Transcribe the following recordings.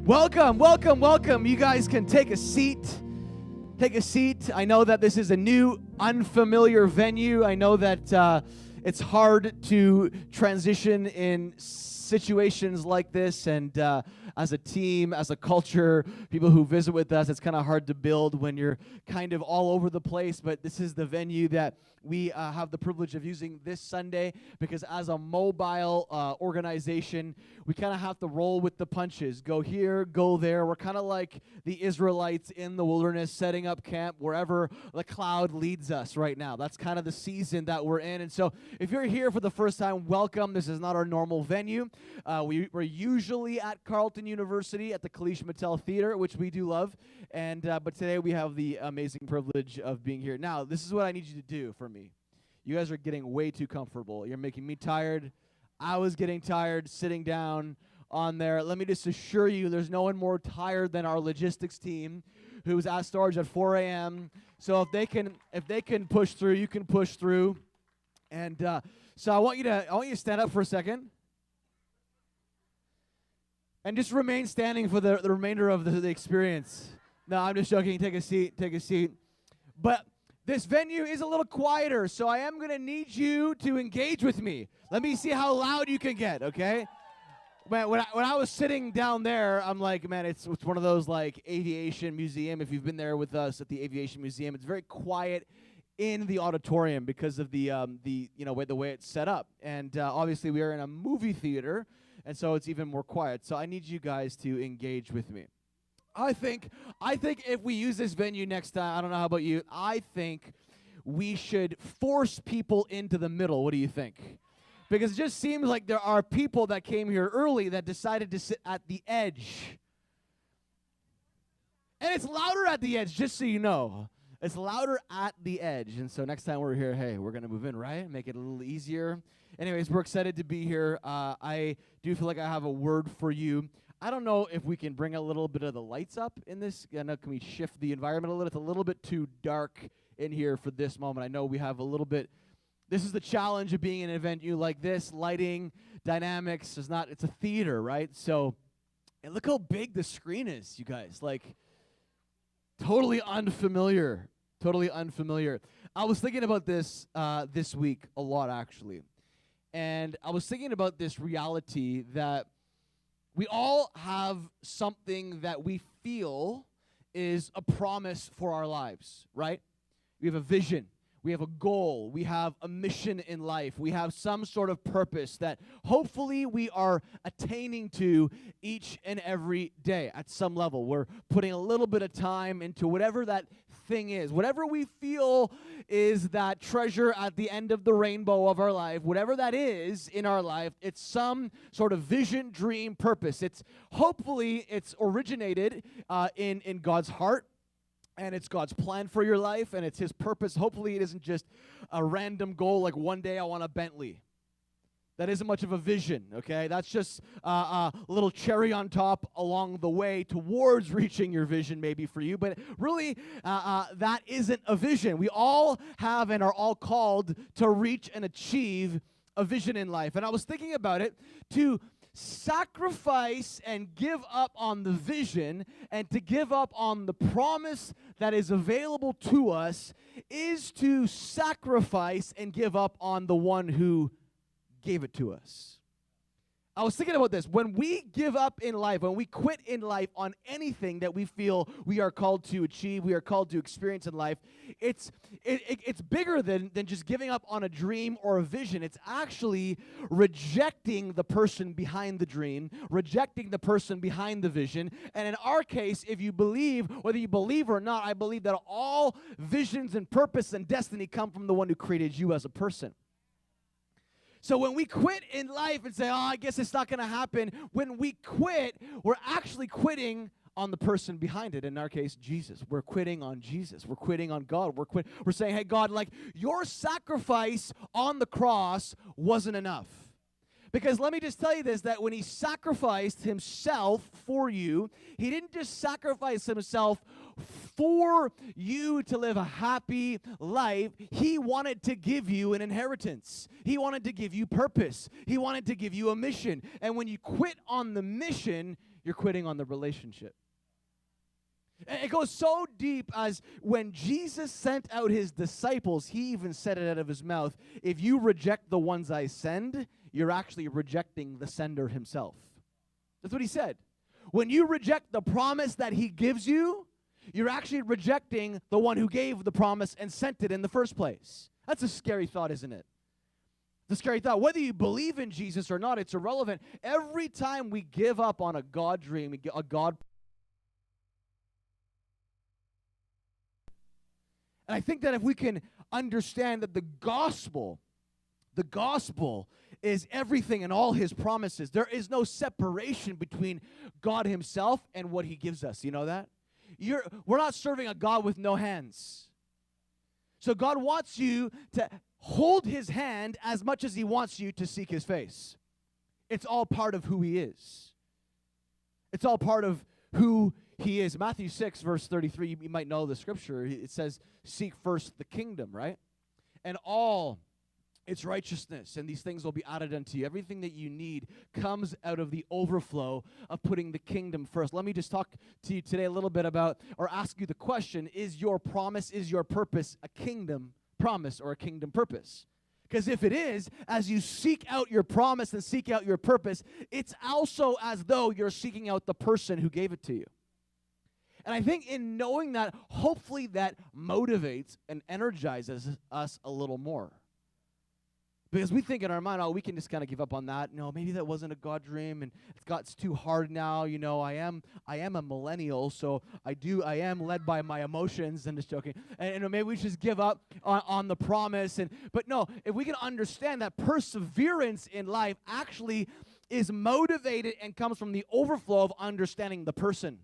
Welcome, welcome, welcome. You guys can take a seat. Take a seat. I know that this is a new, unfamiliar venue. I know that it's hard to transition in situations like this, and as a team, as a culture, people who visit with us, it's kind of hard to build when you're kind of all over the place, but this is the venue that we have the privilege of using this Sunday, because as a mobile organization, we kind of have to roll with the punches. Go here, go there. We're kind of like the Israelites in the wilderness, setting up camp wherever the cloud leads us right now. That's kind of the season that we're in. And so if you're here for the first time, welcome. This is not our normal venue. We're usually at Carleton University at the Kalish Mattel Theater, which we do love. And but today we have the amazing privilege of being here. Now, this is what I need you to do for me. You guys are getting way too comfortable. You're making me tired. I was getting tired sitting down on there. Let me just assure you, there's no one more tired than our logistics team, who's at storage at 4 a.m. So if they can push through, you can push through. And so I want you to stand up for a second, and just remain standing for the remainder of the experience. No, I'm just joking. Take a seat. Take a seat. But this venue is a little quieter, so I am going to need you to engage with me. Let me see how loud you can get, okay? Man, when I was sitting down there, I'm like, man, it's one of those like aviation museum. If you've been there with us at the aviation museum, it's very quiet in the auditorium because of the way it's set up. And obviously we are in a movie theater, and so it's even more quiet. So I need you guys to engage with me. I think if we use this venue next time, I don't know how about you, I think we should force people into the middle. What do you think? Because it just seems like there are people that came here early that decided to sit at the edge. And it's louder at the edge, just so you know. It's louder at the edge. And so next time we're here, hey, we're going to move in, right? Make it a little easier. Anyways, we're excited to be here. I do feel like I have a word for you. I don't know if we can bring a little bit of the lights up in this. I know, can we shift the environment a little? It's a little bit too dark in here for this moment. I know we have a little bit. This is the challenge of being in an venue like this. Lighting, dynamics. It's a theater, right? So, and look how big the screen is, you guys. Like, totally unfamiliar. Totally unfamiliar. I was thinking about this this week a lot, actually. And I was thinking about this reality that we all have something that we feel is a promise for our lives, right? We have a vision. We have a goal. We have a mission in life. We have some sort of purpose that hopefully we are attaining to each and every day at some level. We're putting a little bit of time into whatever that thing is. Whatever we feel is that treasure at the end of the rainbow of our life, whatever that is in our life, it's some sort of vision, dream, purpose. Hopefully it's originated in God's heart. And it's God's plan for your life, and it's His purpose. Hopefully it isn't just a random goal like one day I want a Bentley. That isn't much of a vision, okay? That's just a little cherry on top along the way towards reaching your vision maybe for you. But really, that isn't a vision. We all have and are all called to reach and achieve a vision in life. And I was thinking about it, to sacrifice and give up on the vision and to give up on the promise that is available to us is to sacrifice and give up on the one who gave it to us. I was thinking about this. When we give up in life, when we quit in life on anything that we feel we are called to achieve, we are called to experience in life, it's bigger than just giving up on a dream or a vision. It's actually rejecting the person behind the dream, rejecting the person behind the vision. And in our case, if you believe, whether you believe or not, I believe that all visions and purpose and destiny come from the one who created you as a person. So when we quit in life and say, oh, I guess it's not going to happen, when we quit, we're actually quitting on the person behind it. In our case, Jesus. We're quitting on Jesus. We're quitting on God. We're saying, hey, God, like your sacrifice on the cross wasn't enough. Because let me just tell you this, that when he sacrificed himself for you, he didn't just sacrifice himself for you to live a happy life. He wanted to give you an inheritance. He wanted to give you purpose. He wanted to give you a mission. And when you quit on the mission, you're quitting on the relationship. And it goes so deep as when Jesus sent out his disciples, he even said it out of his mouth, if you reject the ones I send, you're actually rejecting the sender himself. That's what he said. When you reject the promise that he gives you, you're actually rejecting the one who gave the promise and sent it in the first place. That's a scary thought, isn't it? The scary thought. Whether you believe in Jesus or not, it's irrelevant. Every time we give up on a God dream, a God. And I think that if we can understand that the gospel is everything and all his promises. There is no separation between God himself and what he gives us. You know that? We're not serving a God with no hands. So God wants you to hold his hand as much as he wants you to seek his face. It's all part of who he is. It's all part of who he is. Matthew 6, verse 33, you might know the scripture. It says, seek first the kingdom, right? And all its righteousness, and these things will be added unto you. Everything that you need comes out of the overflow of putting the kingdom first. Let me just talk to you today a little bit about, or ask you the question, is your promise, is your purpose a kingdom promise or a kingdom purpose? Because if it is, as you seek out your promise and seek out your purpose, it's also as though you're seeking out the person who gave it to you. And I think in knowing that, hopefully that motivates and energizes us a little more. Because we think in our mind, oh, we can just kind of give up on that. No, maybe that wasn't a God dream, and it's too hard now. You know, I am a millennial, so I am led by my emotions. And just joking. And maybe we should just give up on the promise. But no, if we can understand that perseverance in life actually is motivated and comes from the overflow of understanding the person.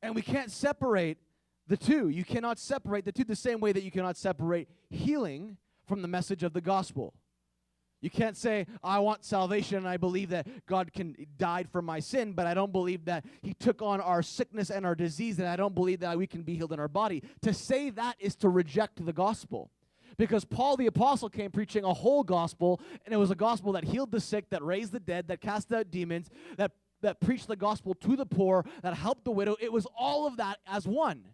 And we can't separate the two. You cannot separate the two the same way that you cannot separate healing from the message of the gospel. You can't say, I want salvation and I believe that God died for my sin, but I don't believe that he took on our sickness and our disease, and I don't believe that we can be healed in our body. To say that is to reject the gospel. Because Paul the apostle came preaching a whole gospel, and it was a gospel that healed the sick, that raised the dead, that cast out demons, that preached the gospel to the poor, that helped the widow. It was all of that as one.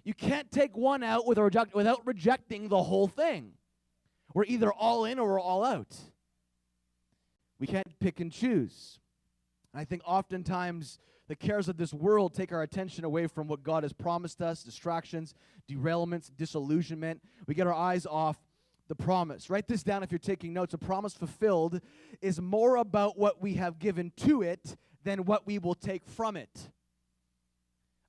You can't take one out without rejecting the whole thing. We're either all in or we're all out. We can't pick and choose. And I think oftentimes the cares of this world take our attention away from what God has promised us, distractions, derailments, disillusionment. We get our eyes off the promise. Write this down if you're taking notes. A promise fulfilled is more about what we have given to it than what we will take from it.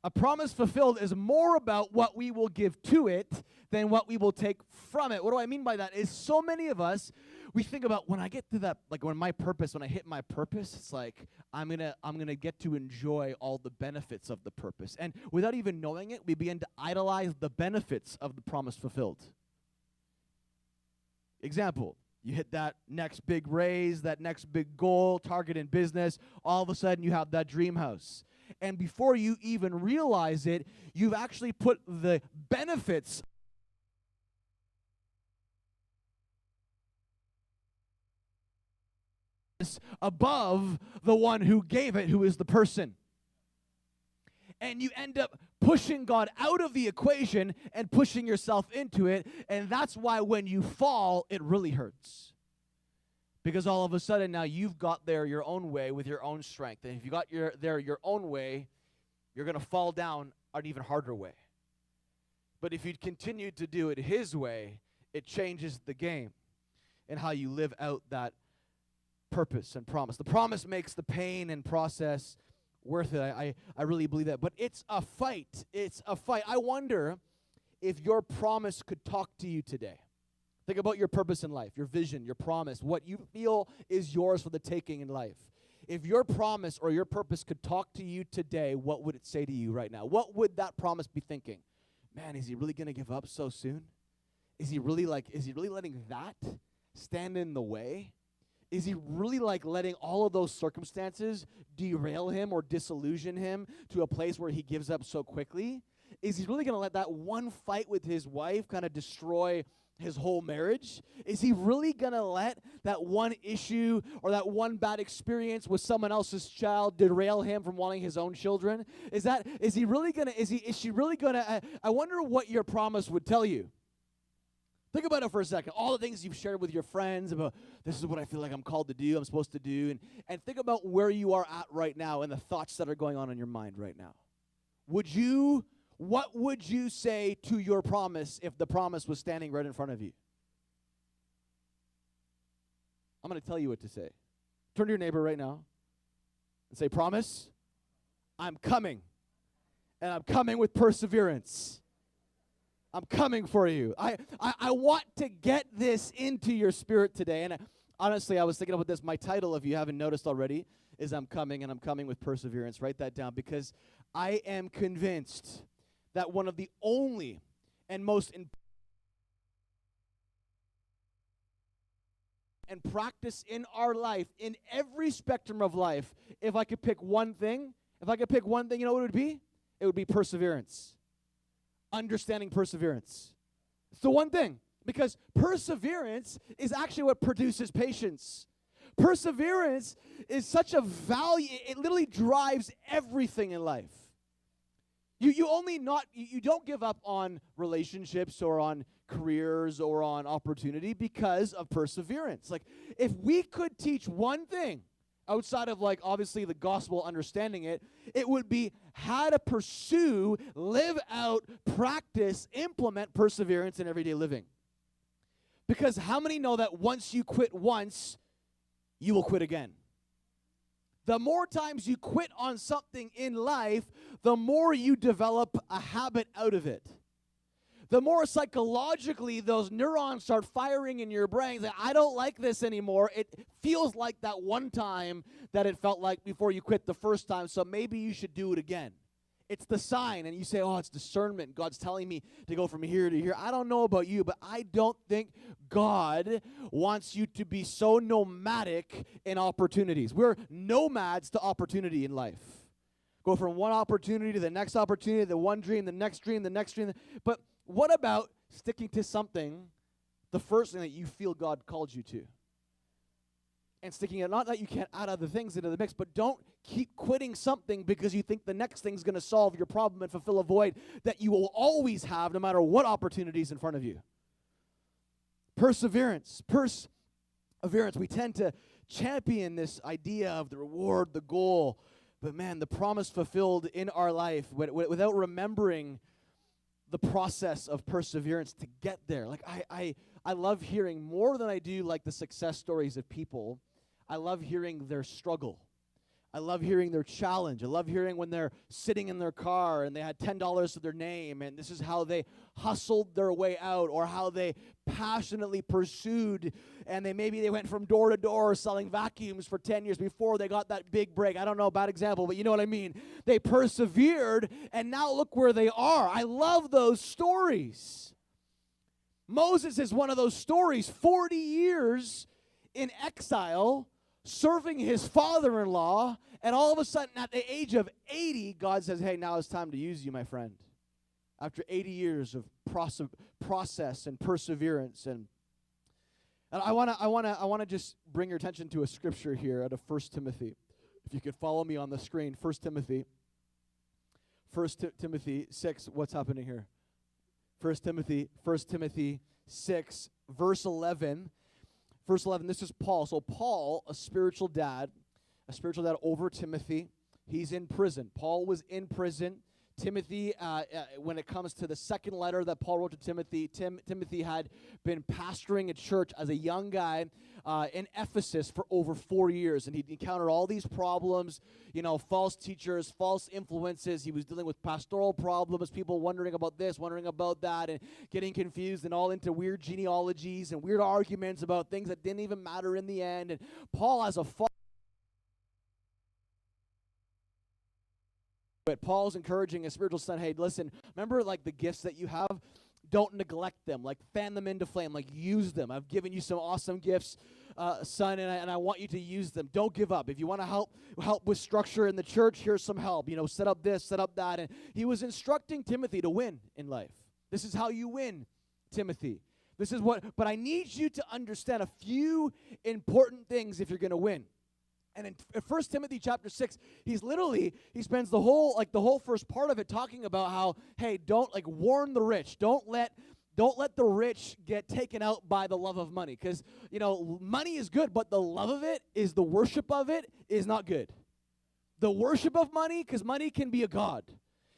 A promise fulfilled is more about what we will give to it than what we will take from it. What do I mean by that? Is so many of us, we think about when I get to that, like when I hit my purpose, it's like I'm gonna get to enjoy all the benefits of the purpose. And without even knowing it, we begin to idolize the benefits of the promise fulfilled. Example, you hit that next big raise, that next big goal, target in business, all of a sudden you have that dream house. And before you even realize it, you've actually put the benefits above the one who gave it, who is the person. And you end up pushing God out of the equation and pushing yourself into it. And that's why when you fall, it really hurts. Because all of a sudden now you've got there your own way with your own strength. And if you got there your own way, you're going to fall down an even harder way. But if you continue to do it his way, it changes the game and how you live out that purpose and promise. The promise makes the pain and process worth it. I really believe that. But it's a fight. It's a fight. I wonder if your promise could talk to you today. Think about your purpose in life, your vision, your promise, what you feel is yours for the taking in life. If your promise or your purpose could talk to you today, what would it say to you right now? What would that promise be thinking? Man, is he really going to give up so soon? Is he really letting that stand in the way? Is he really letting all of those circumstances derail him or disillusion him to a place where he gives up so quickly? Is he really going to let that one fight with his wife kind of destroy his whole marriage? Is he really going to let that one issue or that one bad experience with someone else's child derail him from wanting his own children? Is she really going to, I wonder what your promise would tell you. Think about it for a second. All the things you've shared with your friends about, this is what I feel like I'm called to do, I'm supposed to do, and think about where you are at right now and the thoughts that are going on in your mind right now. What would you say to your promise if the promise was standing right in front of you? I'm going to tell you what to say. Turn to your neighbor right now and say, promise, I'm coming, and I'm coming with perseverance. I'm coming for you. I want to get this into your spirit today. And honestly, I was thinking about this. My title, if you haven't noticed already, is I'm coming, and I'm coming with perseverance. Write that down, because I am convinced that one of the only and most and practice in our life, in every spectrum of life, if I could pick one thing, you know what it would be? It would be perseverance. Understanding perseverance. It's the one thing, because perseverance is actually what produces patience. Perseverance is such a value, it literally drives everything in life. You don't give up on relationships or on careers or on opportunity because of perseverance. Like, if we could teach one thing outside of, like, obviously the gospel, understanding it, it would be how to pursue, live out, practice, implement perseverance in everyday living. Because how many know that once you quit once, you will quit again? The more times you quit on something in life, the more you develop a habit out of it. The more psychologically those neurons start firing in your brain that I don't like this anymore. It feels like that one time that it felt like before you quit the first time, so maybe you should do it again. It's the sign, and you say, oh, it's discernment. God's telling me to go from here to here. I don't know about you, but I don't think God wants you to be so nomadic in opportunities. We're nomads to opportunity in life. Go from one opportunity to the next opportunity, the one dream, the next dream, the next dream. But what about sticking to something, the first thing that you feel God called you to? And sticking it, not that you can't add other things into the mix, but don't keep quitting something because you think the next thing's going to solve your problem and fulfill a void that you will always have no matter what opportunities in front of you. Perseverance. We tend to champion this idea of the reward, the goal, but man, the promise fulfilled in our life without remembering the process of perseverance to get there. Like, I love hearing more than I do like the success stories of people. I love hearing their struggle. I love hearing their challenge. I love hearing when they're sitting in their car and they had $10 to their name and this is how they hustled their way out, or how they passionately pursued and maybe they went from door to door selling vacuums for 10 years before they got that big break. I don't know, bad example, but you know what I mean. They persevered and now look where they are. I love those stories. Moses is one of those stories, 40 years in exile, serving his father-in-law, and all of a sudden at the age of 80, God says, hey, now it's time to use you, my friend. After 80 years of process and perseverance. And I want to just bring your attention to a scripture here out of 1 Timothy. If you could follow me on the screen, 1 Timothy 6, what's happening here? 1 Timothy 6, verse 11. Verse 11, this is Paul. So Paul, a spiritual dad over Timothy. He's in prison. Paul was in prison. Timothy, when it comes to the second letter that Paul wrote to Timothy, Timothy had been pastoring a church as a young guy in Ephesus for over 4 years, and he'd encountered all these problems, false teachers, false influences. He was dealing with pastoral problems, people wondering about this, wondering about that, and getting confused and all into weird genealogies and weird arguments about things that didn't even matter in the end. And Paul, as a But Paul's encouraging his spiritual son, hey, listen, remember like the gifts that you have? Don't neglect them. Like fan them into flame. Like use them. I've given you some awesome gifts, son, and I want you to use them. Don't give up. If you want to help with structure in the church, here's some help. Set up this, set up that. And he was instructing Timothy to win in life. This is how you win, Timothy. But I need you to understand a few important things if you're going to win. And in 1 Timothy chapter 6, he spends the whole first part of it talking about how, hey, don't warn the rich. Don't let the rich get taken out by the love of money. Because, money is good, but the love of it is the worship of it is not good. The worship of money, because money can be a god.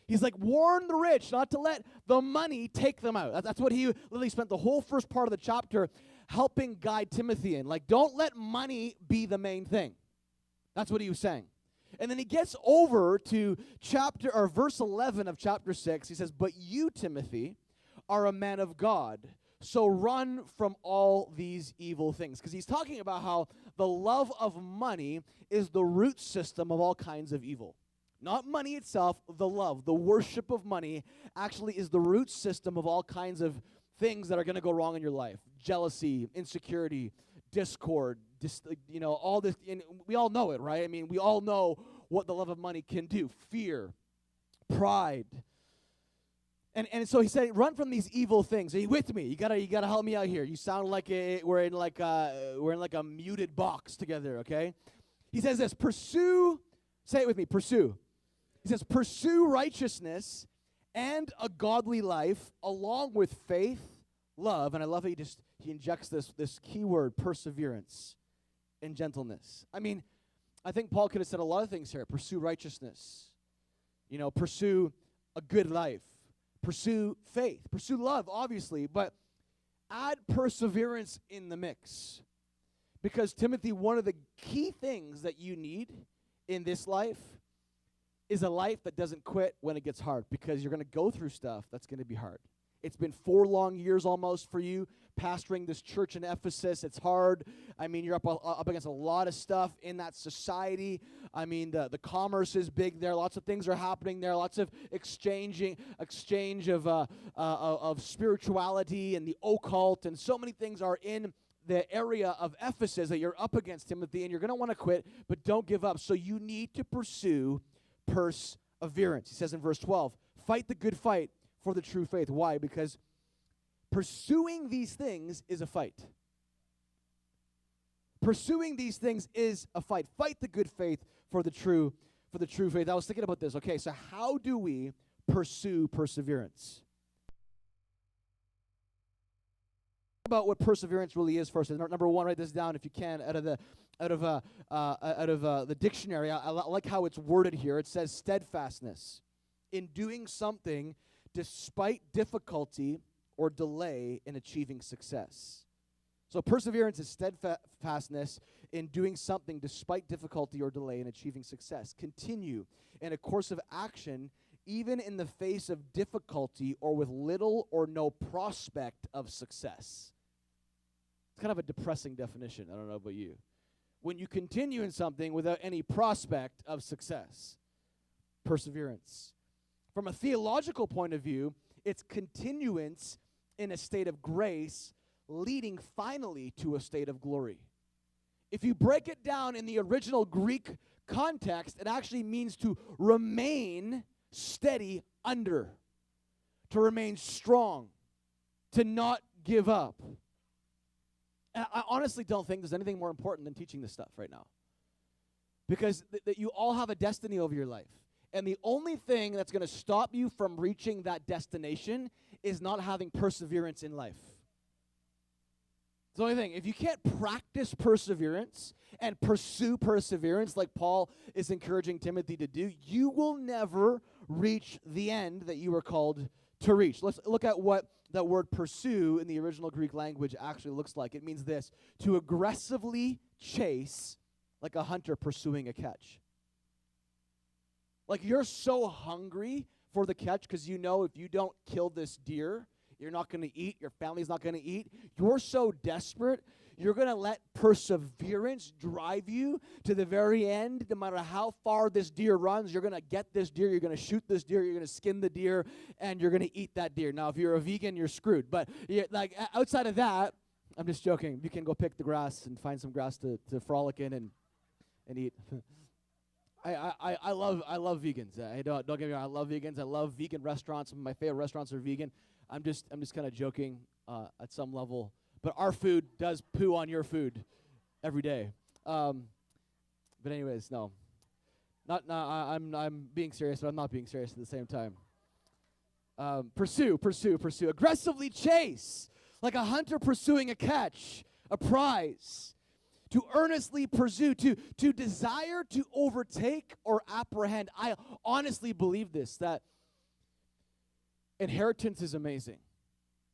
He's like, warn the rich not to let the money take them out. That's what he literally spent the whole first part of the chapter helping guide Timothy in. Like, don't let money be the main thing. That's what he was saying. And then he gets over to verse 11 of chapter 6. He says, but you, Timothy, are a man of God, so run from all these evil things. Because he's talking about how the love of money is the root system of all kinds of evil. Not money itself, the love, the worship of money actually is the root system of all kinds of things that are going to go wrong in your life. Jealousy, insecurity, discord, all this. And we all know it, right? I mean, we all know what the love of money can do. Fear, pride. And so he said, run from these evil things. Are you with me? You gotta help me out here. You sound like we're in like a muted box together, okay? He says this, pursue, say it with me, pursue. He says, pursue righteousness and a godly life along with faith, love, and I love how he injects this key word, perseverance and gentleness. I mean, I think Paul could have said a lot of things here. Pursue righteousness. Pursue a good life. Pursue faith. Pursue love, obviously, but add perseverance in the mix. Because, Timothy, one of the key things that you need in this life is a life that doesn't quit when it gets hard, because you're going to go through stuff that's going to be hard. It's been 4 long years almost for you pastoring this church in Ephesus. It's hard. I mean, you're up against a lot of stuff in that society. I mean, the commerce is big there. Lots of things are happening there. Lots of exchange of spirituality and the occult, and so many things are in the area of Ephesus that you're up against, Timothy, and you're going to want to quit, but don't give up. So you need to pursue perseverance. He says in verse 12, fight the good fight for the true faith. Why? Because pursuing these things is a fight. Pursuing these things is a fight. Fight the good faith for the true faith. I was thinking about this. Okay, so how do we pursue perseverance? About what perseverance really is first. Number one, write this down if you can out of the dictionary. I like how it's worded here. It says steadfastness in doing something despite difficulty or delay in achieving success. So perseverance is steadfastness in doing something despite difficulty or delay in achieving success. Continue in a course of action even in the face of difficulty or with little or no prospect of success. It's kind of a depressing definition. I don't know about you. When you continue in something without any prospect of success. Perseverance. From a theological point of view, it's continuance in a state of grace leading finally to a state of glory. If you break it down in the original Greek context, it actually means to remain steady under, to remain strong, to not give up. And I honestly don't think there's anything more important than teaching this stuff right now. Because that you all have a destiny over your life. And the only thing that's going to stop you from reaching that destination is not having perseverance in life. It's the only thing. If you can't practice perseverance and pursue perseverance like Paul is encouraging Timothy to do, you will never reach the end that you were called to reach. Let's look at what that word pursue in the original Greek language actually looks like. It means this: to aggressively chase like a hunter pursuing a catch. Like you're so hungry for the catch because you know if you don't kill this deer, you're not going to eat, your family's not going to eat. You're so desperate, you're going to let perseverance drive you to the very end. No matter how far this deer runs, you're going to get this deer, you're going to shoot this deer, you're going to skin the deer, and you're going to eat that deer. Now, if you're a vegan, you're screwed. But like outside of that, I'm just joking. You can go pick the grass and find some grass to frolic in and eat. I love vegans. I don't get me wrong. I love vegans. I love vegan restaurants. Some of my favorite restaurants are vegan. I'm just kind of joking at some level. But our food does poo on your food every day. But anyways, no. I'm being serious, but I'm not being serious at the same time. Pursue. Aggressively chase, like a hunter pursuing a catch, a prize. To earnestly pursue, to desire to overtake or apprehend. I honestly believe this, that inheritance is amazing.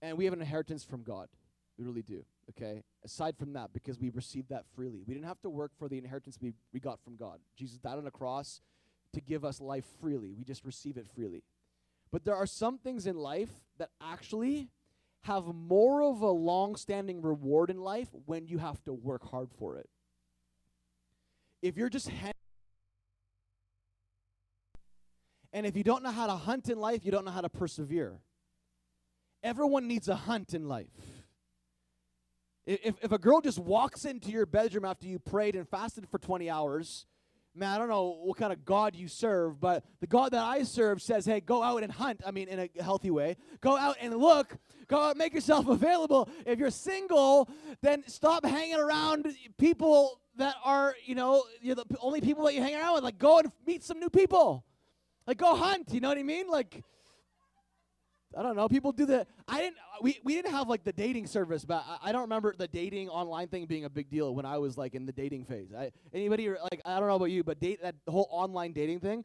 And we have an inheritance from God. We really do, okay? Aside from that, because we received that freely. We didn't have to work for the inheritance we got from God. Jesus died on the cross to give us life freely. We just receive it freely. But there are some things in life that actually have more of a long-standing reward in life when you have to work hard for it. If you're just and if you don't know how to hunt in life, you don't know how to persevere. Everyone needs a hunt in life. If a girl just walks into your bedroom after you prayed and fasted for 20 hours, man, I don't know what kind of God you serve, but the God that I serve says, hey, go out and hunt. I mean, in a healthy way. Go out and look. Go out and make yourself available. If you're single, then stop hanging around people that are, you're the only people that you hang around with. Like, go and meet some new people. Like, go hunt. You know what I mean? Like, I don't know. People do that. We didn't have like the dating service, but I don't remember the dating online thing being a big deal when I was like in the dating phase. Anybody like, I don't know about you, but that whole online dating thing,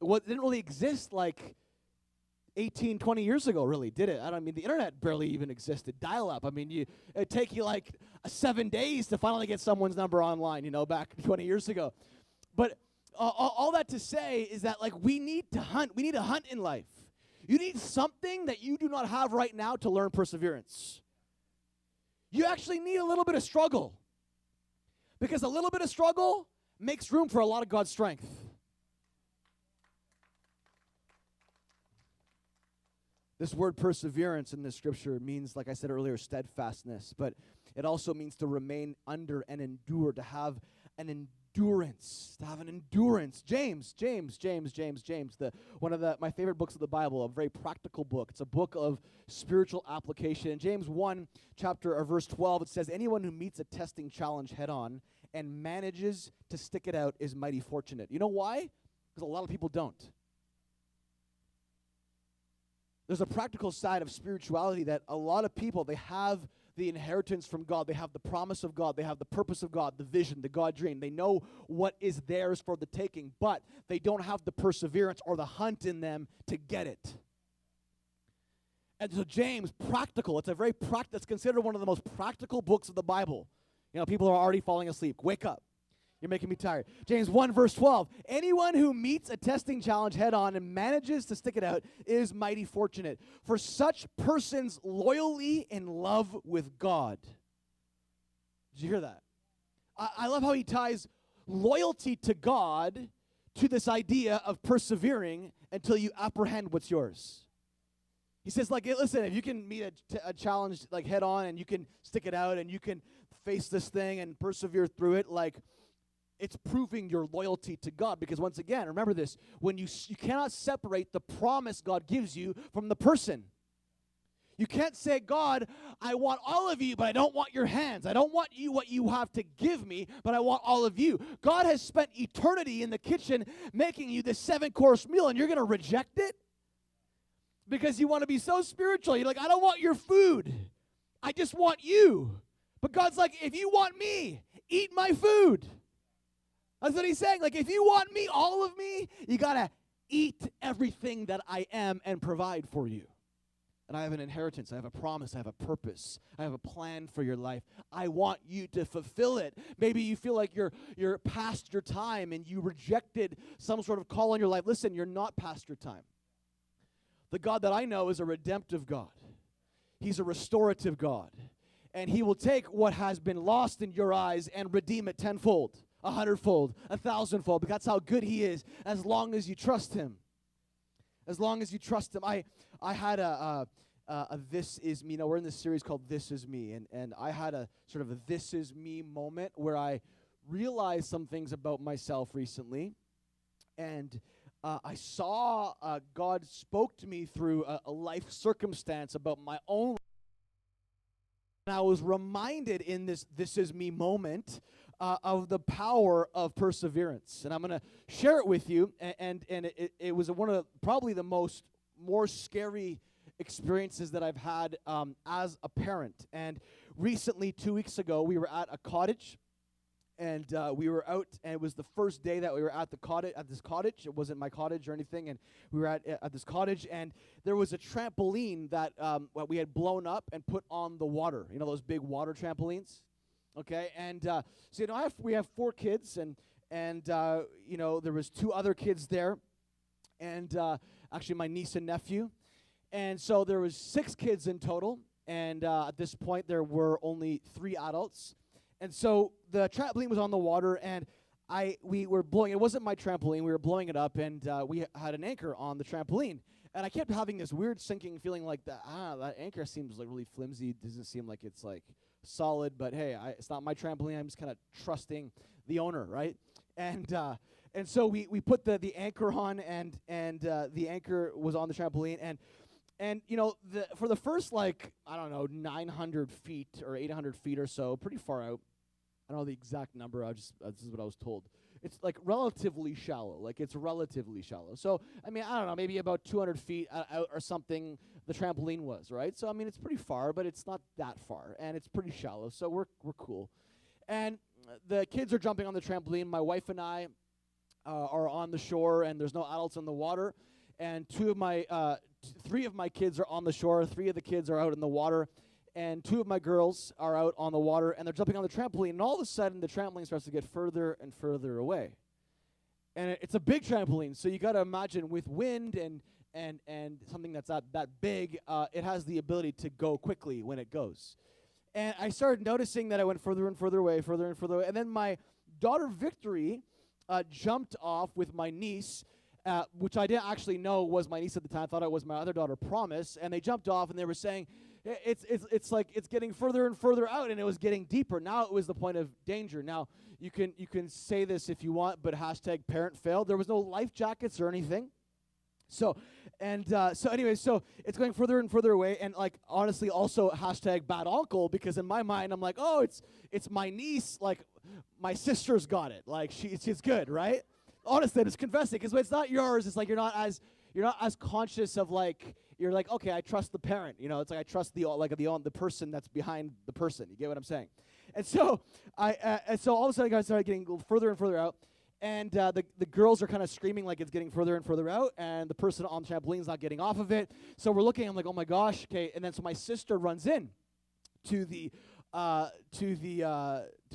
didn't really exist like 18, 20 years ago, really, did it? The internet barely even existed. Dial-up. It'd take you like 7 days to finally get someone's number online, back 20 years ago. But all that to say is that like we need to hunt. We need to hunt in life. You need something that you do not have right now to learn perseverance. You actually need a little bit of struggle. Because a little bit of struggle makes room for a lot of God's strength. This word perseverance in this scripture means, like I said earlier, steadfastness. But it also means to remain under and endure, to have an endurance, James, one of my favorite books of the Bible, a very practical book. It's a book of spiritual application. In James 1, verse 12, it says, anyone who meets a testing challenge head on and manages to stick it out is mighty fortunate. You know why? Because a lot of people don't. There's a practical side of spirituality that a lot of people, they have the inheritance from God. They have the promise of God. They have the purpose of God, the vision, the God dream. They know what is theirs for the taking, but they don't have the perseverance or the hunt in them to get it. And so James, practical. It's it's considered one of the most practical books of the Bible. People are already falling asleep. Wake up. You're making me tired. James 1, verse 12. Anyone who meets a testing challenge head on and manages to stick it out is mighty fortunate. For such persons loyally in love with God. Did you hear that? I love how he ties loyalty to God to this idea of persevering until you apprehend what's yours. He says, like, listen, if you can meet a challenge like head on and you can stick it out and you can face this thing and persevere through it, like, it's proving your loyalty to God. Because once again, remember this, when you cannot separate the promise God gives you from the person. You can't say, God, I want all of you, but I don't want your hands. I don't want you what you have to give me, but I want all of you. God has spent eternity in the kitchen making you this 7-course meal, and you're going to reject it? Because you want to be so spiritual. You're like, I don't want your food. I just want you. But God's like, if you want me, eat my food. That's what he's saying. Like, if you want me, all of me, you got to eat everything that I am and provide for you. And I have an inheritance. I have a promise. I have a purpose. I have a plan for your life. I want you to fulfill it. Maybe you feel like you're past your time and you rejected some sort of call on your life. Listen, you're not past your time. The God that I know is a redemptive God. He's a restorative God. And he will take what has been lost in your eyes and redeem it tenfold. 100-fold, 1,000-fold, because that's how good he is, as long as you trust him. As long as you trust him. I had a This Is Me. We're in this series called This Is Me, and I had a sort of a This Is Me moment where I realized some things about myself recently, And I saw God spoke to me through a life circumstance about my own. And I was reminded in this is me moment of the power of perseverance. And I'm going to share it with you. And it was one of probably the more scary experiences that I've had as a parent. And recently, 2 weeks ago, we were at a cottage. And we were out, and it was the first day that we were at this cottage. It wasn't my cottage or anything, and we were at this cottage, and there was a trampoline that we had blown up and put on the water. You know those big water trampolines, okay? And so we have 4 kids, and there was 2 other kids there, and actually my niece and nephew, and so there was 6 kids in total, and at this point there were only 3 adults. And so the trampoline was on the water, and we were blowing. It wasn't my trampoline. We were blowing it up, and we had an anchor on the trampoline. And I kept having this weird sinking feeling like that anchor seems like really flimsy. Doesn't seem like it's like solid. But hey, it's not my trampoline. I'm just kind of trusting the owner, right? And so we put the anchor on, and the anchor was on the trampoline, and for the first 900 feet or 800 feet or so, pretty far out. I don't know the exact number. This is what I was told. It's like relatively shallow. Like it's relatively shallow. So I don't know, maybe about 200 feet out or something. The trampoline was right. So it's pretty far, but it's not that far, and it's pretty shallow. So we're cool. And the kids are jumping on the trampoline. My wife and I are on the shore, and there's no adults in the water. And 3 of my kids are on the shore. 3 of the kids are out in the water. And 2 of my girls are out on the water, and they're jumping on the trampoline. And all of a sudden, the trampoline starts to get further and further away. And it's a big trampoline, so you got to imagine with wind and something that's that big, it has the ability to go quickly when it goes. And I started noticing that I went further and further away, further and further away. And then my daughter Victory jumped off with my niece, which I didn't actually know was my niece at the time. I thought it was my other daughter, Promise. And they jumped off, and they were saying, it's like it's getting further and further out, and it was getting deeper. Now it was the point of danger. Now you can say this if you want, but hashtag parent failed. There was no life jackets or anything. So it's going further and further away, and honestly also hashtag bad uncle, because in my mind I'm like, oh, it's my niece, like my sister's got it, like she's good, right? Honestly, just confess it, because when it's not yours, it's like you're not as conscious of you're like, okay, I trust the parent, it's like I trust the person that's behind the person. You get what I'm saying? And so so all of a sudden I started getting further and further out, and the girls are kind of screaming like it's getting further and further out, and the person on the trampoline is not getting off of it. So we're looking, I'm like, oh my gosh, okay. And then so my sister runs in to the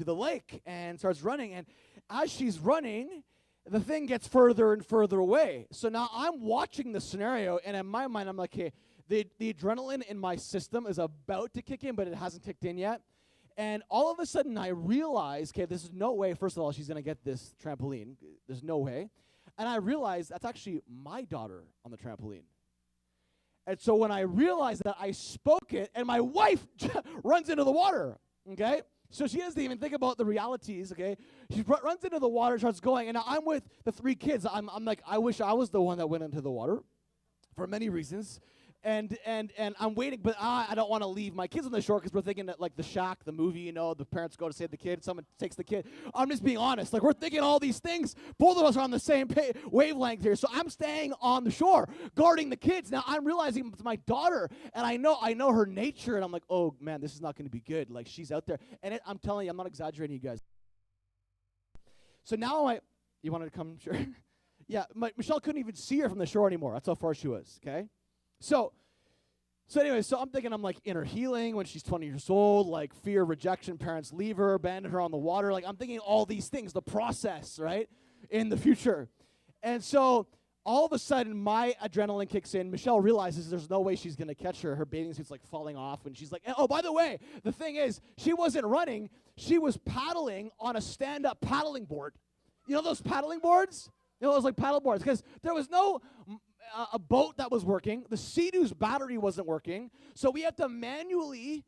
lake and starts running, and as she's running, the thing gets further and further away. So now I'm watching the scenario, and in my mind, I'm like, okay, the adrenaline in my system is about to kick in, but it hasn't kicked in yet. And all of a sudden, I realize, okay, this is no way, first of all, she's going to get this trampoline. There's no way. And I realize that's actually my daughter on the trampoline. And so when I realized that, I spoke it, and my wife runs into the water, okay? So she doesn't even think about the realities, okay? She runs into the water, starts going, and now I'm with the 3 kids. I'm like, I wish I was the one that went into the water for many reasons. And I'm waiting, but I don't want to leave my kids on the shore, because we're thinking that The Shack, the movie, the parents go to save the kid, someone takes the kid. I'm just being honest. We're thinking all these things. Both of us are on the same wavelength here. So I'm staying on the shore, guarding the kids. Now I'm realizing it's my daughter, and I know her nature, and I'm like, oh man, this is not going to be good. She's out there, and I'm telling you, I'm not exaggerating, you guys. So now you wanted to come, sure? Yeah, Michelle couldn't even see her from the shore anymore. That's how far she was, okay? So anyway, so I'm thinking I'm inner healing when she's 20 years old, fear, rejection, parents leave her, abandon her on the water. I'm thinking all these things, the process, right, in the future. And so all of a sudden, my adrenaline kicks in. Michelle realizes there's no way she's going to catch her. Her bathing suit's falling off, and she's like, oh, by the way, the thing is, she wasn't running. She was paddling on a stand-up paddling board. You know those paddling boards? Those paddle boards, because there was no a boat that was working. The Sea-Doo's battery wasn't working, so we have to manually,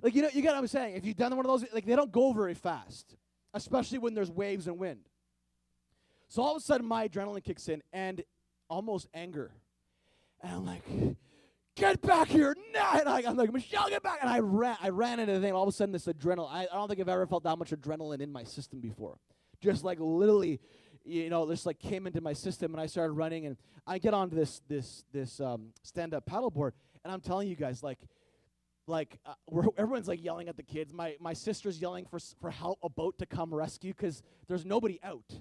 you get what I'm saying? If you've done one of those, they don't go very fast, especially when there's waves and wind. So all of a sudden, my adrenaline kicks in and almost anger. And I'm like, get back here now! And I'm like, Michelle, get back! And I ran into the thing. All of a sudden, this adrenaline. I don't think I've ever felt that much adrenaline in my system before. Just like literally, this like came into my system, and I started running. And I get onto this stand-up paddleboard, and I'm telling you guys, everyone's like yelling at the kids. My sister's yelling for help, a boat to come rescue because there's nobody out.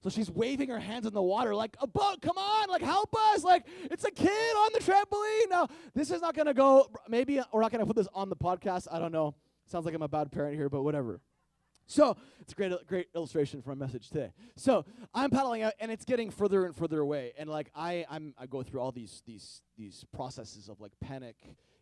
So she's waving her hands in the water like, a boat, come on, like help us, like it's a kid on the trampoline. Now, this is not going to go, maybe we're not going to put this on the podcast. I don't know. Sounds like I'm a bad parent here, but whatever. So it's a great illustration for my message today. So I'm paddling out, and it's getting further and further away. And like I go through all these processes of like panic,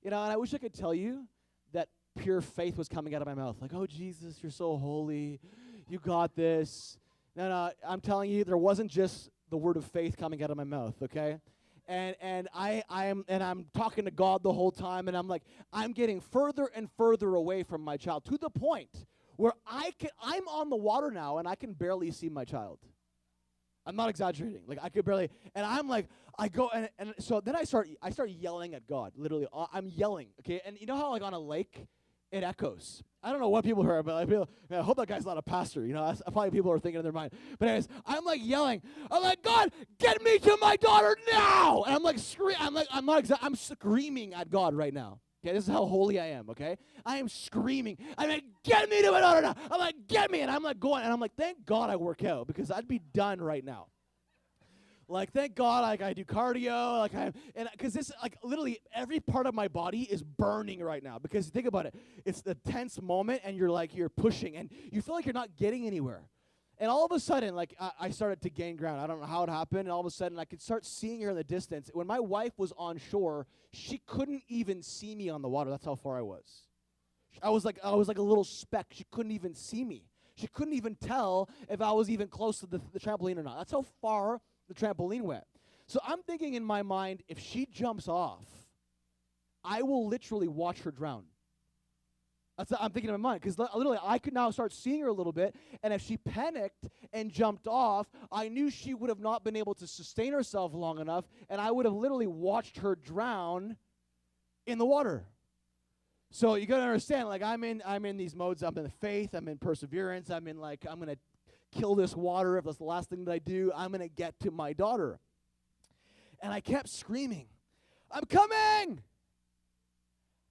and I wish I could tell you that pure faith was coming out of my mouth. Like, oh, Jesus, you're so holy. You got this. No, I'm telling you, there wasn't just the word of faith coming out of my mouth, okay? And I'm talking to God the whole time, and I'm getting further and further away from my child to the point where I'm on the water now, and I can barely see my child. I'm not exaggerating. Like I could barely, and I'm like, I go and so then I start yelling at God. Literally, I'm yelling. Okay, and you know how like on a lake, it echoes. I don't know what people heard, but I hope that guy's not a pastor. That's probably people are thinking in their mind. But anyways, I'm like yelling. I'm like, God, get me to my daughter now! And I'm like I'm screaming at God right now. Okay, this is how holy I am. Okay, I am screaming. I'm like, get me to my daughter now. I'm like, get me, and I'm like going, and I'm like, thank God I work out because I'd be done right now. Like, thank God, like, I do cardio, because this, like, literally every part of my body is burning right now. Because think about it, it's the tense moment, and you're pushing, and you feel like you're not getting anywhere. And all of a sudden, like, I started to gain ground. I don't know how it happened, and all of a sudden, I could start seeing her in the distance. When my wife was on shore, she couldn't even see me on the water. That's how far I was. I was like a little speck. She couldn't even see me. She couldn't even tell if I was even close to the trampoline or not. That's how far the trampoline went. So I'm thinking in my mind, if she jumps off, I will literally watch her drown. That's what I'm thinking in my mind, because literally I could now start seeing her a little bit, and if she panicked and jumped off, I knew she would have not been able to sustain herself long enough, and I would have literally watched her drown in the water. So you gotta understand, like I'm in these modes. I'm in faith. I'm in perseverance. I'm in like I'm gonna kill this water. If that's the last thing that I do, I'm going to get to my daughter. And I kept screaming, I'm coming!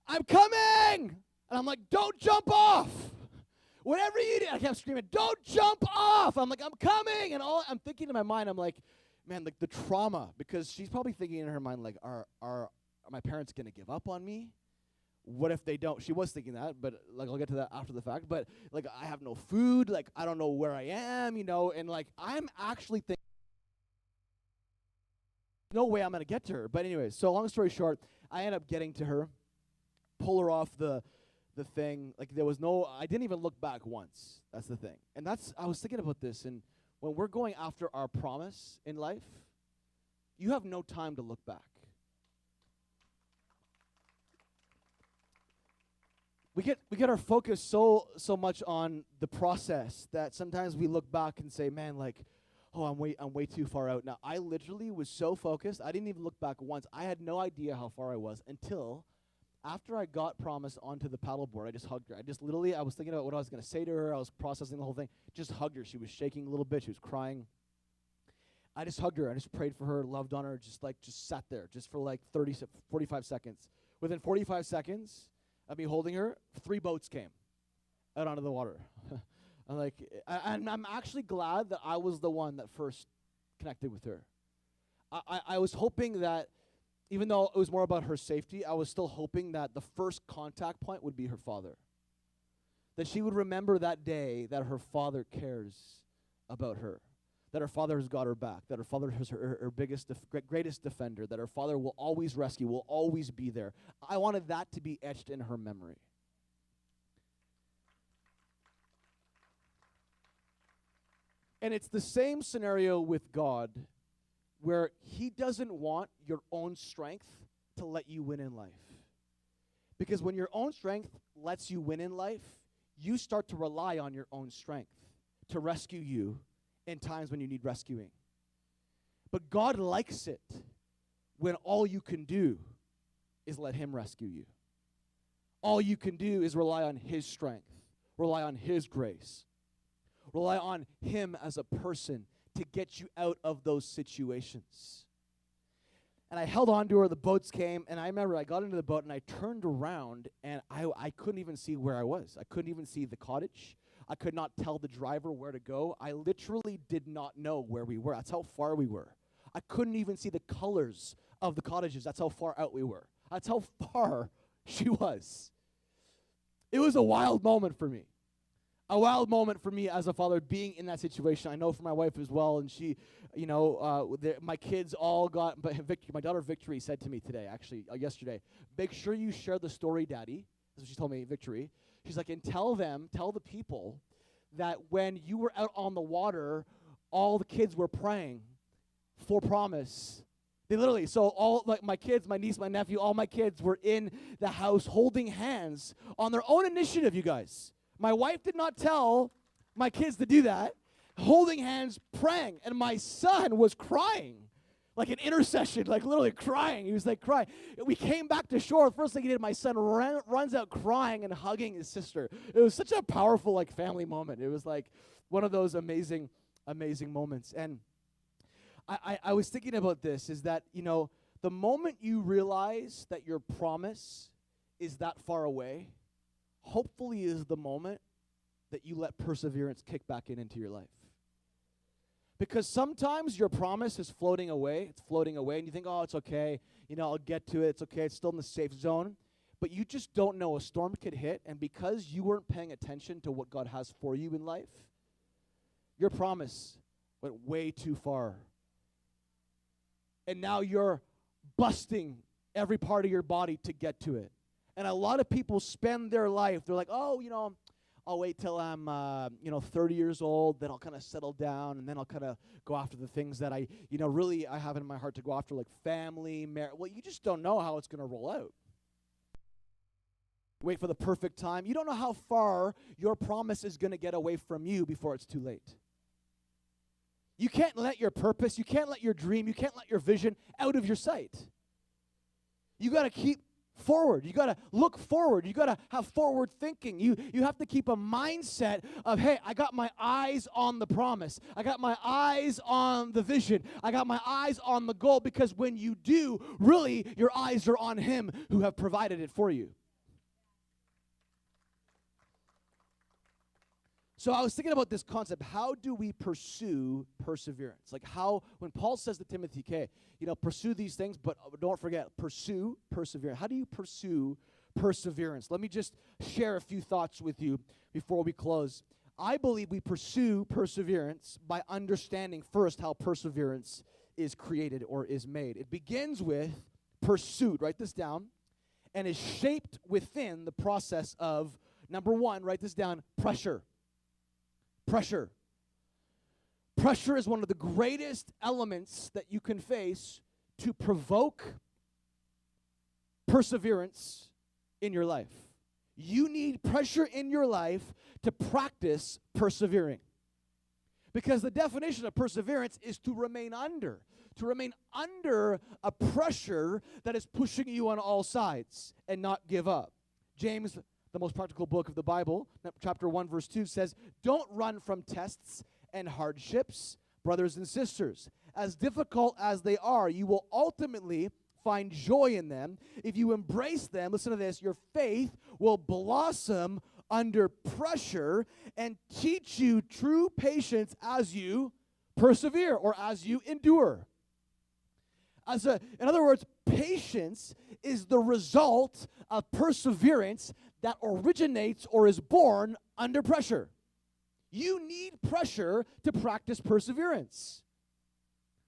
I'm coming! And I'm like, don't jump off! Whatever you do. I kept screaming, don't jump off! I'm like, I'm coming! And I'm thinking in my mind, I'm like, man, like the trauma, because she's probably thinking in her mind, like, are my parents going to give up on me? What if they don't? She was thinking that, but like I'll get to that after the fact. But like I have no food, like I don't know where I am, and like I'm actually thinking, no way I'm gonna get to her. But anyways, so long story short, I end up getting to her, pull her off the thing. Like I didn't even look back once. That's the thing. And I was thinking about this, and when we're going after our promise in life, you have no time to look back. We get our focus so much on the process that sometimes we look back and say, man, like, oh, I'm way too far out. Now, I literally was so focused, I didn't even look back once. I had no idea how far I was until after I got Promise onto the paddleboard. I just hugged her. I was thinking about what I was going to say to her. I was processing the whole thing. Just hugged her. She was shaking a little bit. She was crying. I just hugged her. I just prayed for her, loved on her, just sat there just for like 45 seconds. Within 45 seconds of me holding her, 3 boats came out onto the water. I'm actually glad that I was the one that first connected with her. I was hoping that, even though it was more about her safety, I was still hoping that the first contact point would be her father. That she would remember that day that her father cares about her. That her father has got her back. That her father is her greatest defender. That her father will always rescue, will always be there. I wanted that to be etched in her memory. And it's the same scenario with God, where he doesn't want your own strength to let you win in life. Because when your own strength lets you win in life, you start to rely on your own strength to rescue you in times when you need rescuing. But God likes it when all you can do is let him rescue you. All you can do is rely on his strength, rely on his grace, rely on him as a person to get you out of those situations. And I held on to her, the boats came, and I remember I got into the boat and I turned around and I couldn't even see where I was. I couldn't even see the cottage. I could not tell the driver where to go. I literally did not know where we were. That's how far we were. I couldn't even see the colors of the cottages. That's how far out we were. That's how far she was. It was a wild moment for me. A wild moment for me as a father being in that situation. I know for my wife as well, and she, my kids all got, but my daughter Victory said to me today, actually, yesterday, make sure you share the story, Daddy. That's what she told me, Victory. She's like, and tell the people that when you were out on the water, all the kids were praying for promise. They literally, so all like my kids, my niece, my nephew, all my kids were in the house holding hands on their own initiative, you guys. My wife did not tell my kids to do that. Holding hands, praying. And my son was crying. Like an intercession, like literally crying. He was like crying. We came back to shore. The first thing he did, my son runs out crying and hugging his sister. It was such a powerful like family moment. It was like one of those amazing, amazing moments. And I was thinking about this, is that, the moment you realize that your promise is that far away, hopefully is the moment that you let perseverance kick back into your life. Because sometimes your promise is floating away. It's floating away, and you think, oh, it's okay. I'll get to it. It's okay. It's still in the safe zone. But you just don't know. A storm could hit, and because you weren't paying attention to what God has for you in life, your promise went way too far. And now you're busting every part of your body to get to it. And a lot of people spend their life, they're like, oh, I'll wait till I'm, 30 years old, then I'll kind of settle down, and then I'll kind of go after the things that I have in my heart to go after, like family, marriage. Well, you just don't know how it's going to roll out. Wait for the perfect time. You don't know how far your promise is going to get away from you before it's too late. You can't let your purpose, you can't let your dream, you can't let your vision out of your sight. You got to keep forward. You got to look forward. You got to have forward thinking. You have to keep a mindset of, hey, I got my eyes on the promise. I got my eyes on the vision. I got my eyes on the goal, because when you do, really, your eyes are on him who have provided it for you. So I was thinking about this concept. How do we pursue perseverance? Like when Paul says to Timothy, pursue these things, but don't forget, pursue perseverance. How do you pursue perseverance? Let me just share a few thoughts with you before we close. I believe we pursue perseverance by understanding first how perseverance is created or is made. It begins with pursuit, write this down, and is shaped within the process of, number one, write this down, pressure. Pressure. Pressure is one of the greatest elements that you can face to provoke perseverance in your life. You need pressure in your life to practice persevering. Because the definition of perseverance is to remain under a pressure that is pushing you on all sides and not give up. James, the most practical book of the Bible, chapter 1, verse 2 says, don't run from tests and hardships, brothers and sisters. As difficult as they are, you will ultimately find joy in them. If you embrace them, listen to this, your faith will blossom under pressure and teach you true patience as you persevere or as you endure. In other words, patience is the result of perseverance that originates or is born under pressure. You need pressure to practice perseverance.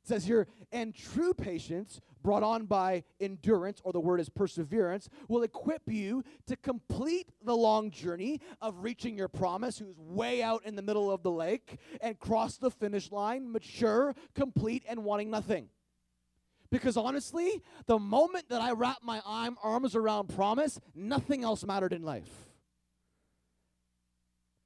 It says here, and true patience brought on by endurance, or the word is perseverance, will equip you to complete the long journey of reaching your promise, who's way out in the middle of the lake, and cross the finish line, mature, complete, and wanting nothing. Because honestly, the moment that I wrapped my arms around promise, nothing else mattered in life.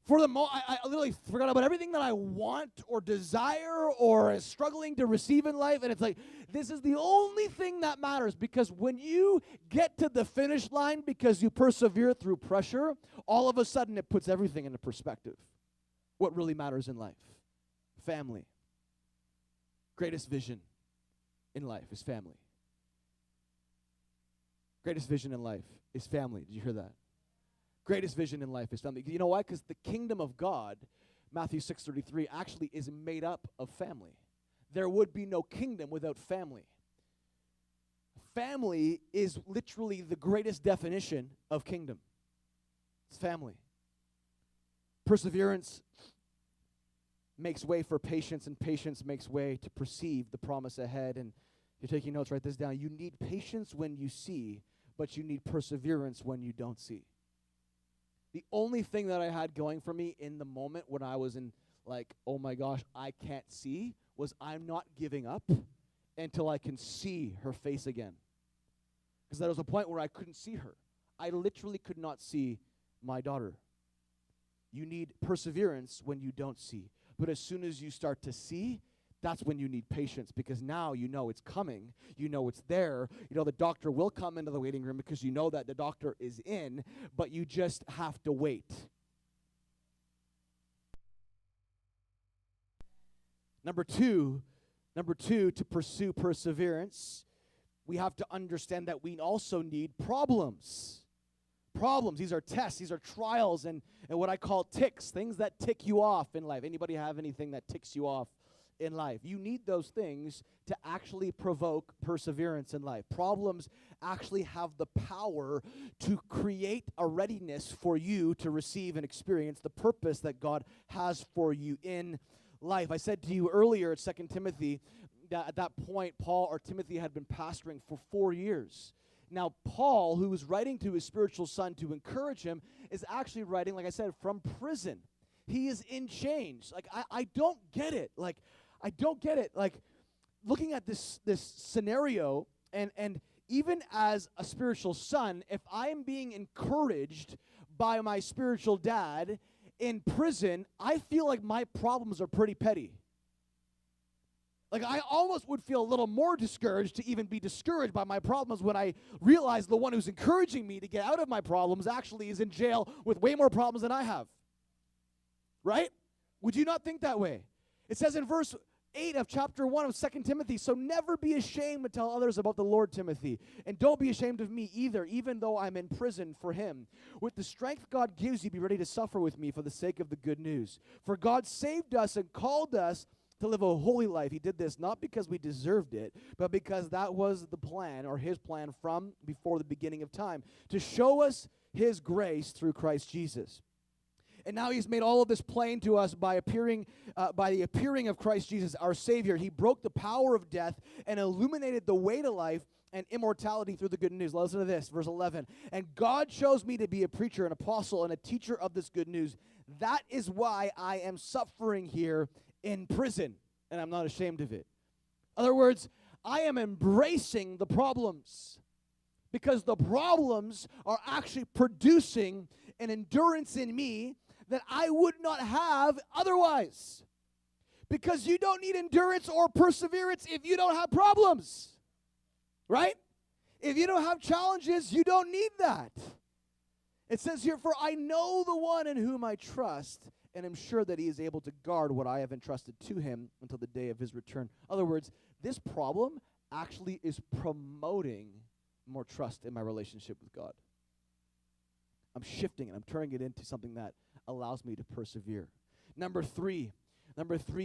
For the I literally forgot about everything that I want or desire or is struggling to receive in life. And it's like, this is the only thing that matters, because when you get to the finish line because you persevere through pressure, all of a sudden it puts everything into perspective. What really matters in life? Family. Greatest vision in life is family. Greatest vision in life is family. Did you hear that? Greatest vision in life is family. You know why? Because the kingdom of God, Matthew 6:33, actually is made up of family. There would be no kingdom without family. Family is literally the greatest definition of kingdom. It's family. Perseverance makes way for patience, and patience makes way to perceive the promise ahead. And if you're taking notes, write this down. You need patience when you see, but you need perseverance when you don't see. The only thing that I had going for me in the moment when I was in, like, oh my gosh, I can't see, was I'm not giving up until I can see her face again. Because there was a point where I couldn't see her. I literally could not see my daughter. You need perseverance when you don't see. But as soon as you start to see, that's when you need patience, because now you know it's coming. You know it's there. You know the doctor will come into the waiting room because you know that the doctor is in, but you just have to wait. Number two, to pursue perseverance, we have to understand that we also need problems. Problems, these are tests, these are trials, and what I call ticks, things that tick you off in life. Anybody have anything that ticks you off in life? You need those things to actually provoke perseverance in life. Problems actually have the power to create a readiness for you to receive and experience the purpose that God has for you in life. I said to you earlier at 2 Timothy that at that point Paul or Timothy had been pastoring for 4 years. Now Paul, who was writing to his spiritual son to encourage him, is actually writing, like I said, from prison. He is in chains. Like, I don't get it. Like, I don't get it. Like, looking at this scenario, and even as a spiritual son, if I am being encouraged by my spiritual dad in prison, I feel like my problems are pretty petty. Like, I almost would feel a little more discouraged to even be discouraged by my problems when I realize the one who's encouraging me to get out of my problems actually is in jail with way more problems than I have. Right? Would you not think that way? It says in verse 8 of chapter 1 of 2 Timothy, so never be ashamed to tell others about the Lord, Timothy. And don't be ashamed of me either, even though I'm in prison for him. With the strength God gives you, be ready to suffer with me for the sake of the good news. For God saved us and called us to live a holy life. He did this not because we deserved it, but because that was the plan, or his plan from before the beginning of time, to show us his grace through Christ Jesus. And now he's made all of this plain to us by the appearing of Christ Jesus, our Savior. He broke the power of death and illuminated the way to life and immortality through the good news. Listen to this, verse 11. And God chose me to be a preacher, an apostle, and a teacher of this good news. That is why I am suffering here in prison, and I'm not ashamed of it. In other words, I am embracing the problems, because the problems are actually producing an endurance in me that I would not have otherwise. Because you don't need endurance or perseverance if you don't have problems. Right? If you don't have challenges, you don't need that. It says here, for I know the one in whom I trust, and am sure that he is able to guard what I have entrusted to him until the day of his return. In other words, this problem actually is promoting more trust in my relationship with God. I'm shifting it. I'm turning it into something that allows me to persevere. Number three,